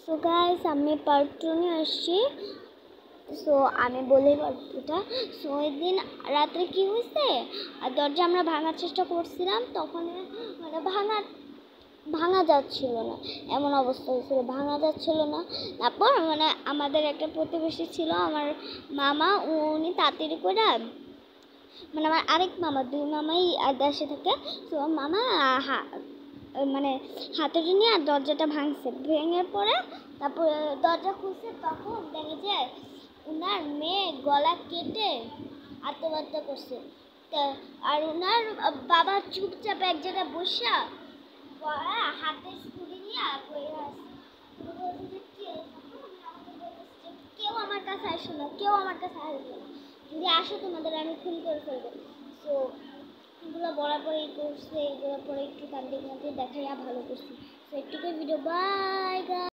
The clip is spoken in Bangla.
সো গাইস আমি পার্ট 2 নিয়ে আসছি। সো আমি বলি পার্ট 2টা। সো ওই দিন রাত্রে কি হয়েছে, আর দরজা আমরা ভাঙার চেষ্টা করছিলাম, তখন মানে ভাঙা যাচ্ছিল না, এমন অবস্থা হয়েছিল, ভাঙা যাচ্ছিল না। তারপর মানে আমাদের একটা প্রতিবেশী ছিল, আমার মামা, উনি তাড়াতাড়ি করে, মানে আমার আরেক মামা, দুই মামাই দেশে থাকে। তো মামা মানে হাতুড়ি নিয়ে দরজাটা ভাঙছে, ভেঙে পড়ে তারপর দরজা খুলছে, তখন দেখে যে উনার মেয়ে গলা কেটে আত্মহত্যা করছে। আর উনার বাবা চুপচাপ এক জায়গায় বসা হাতে স্কুটি নিয়ে কেউ আমার কাছে আসে না, কেউ আমার কাছে আসবে না, যদি আসো তোমাদের আমি খুন করে ফেলবো। তো এগুলো বলার পরে করছে, এগুলো পরে একটু কান্দি কান্দি দেখাইয়া ভালো করছি। তো একটু ভিডিও, বাই।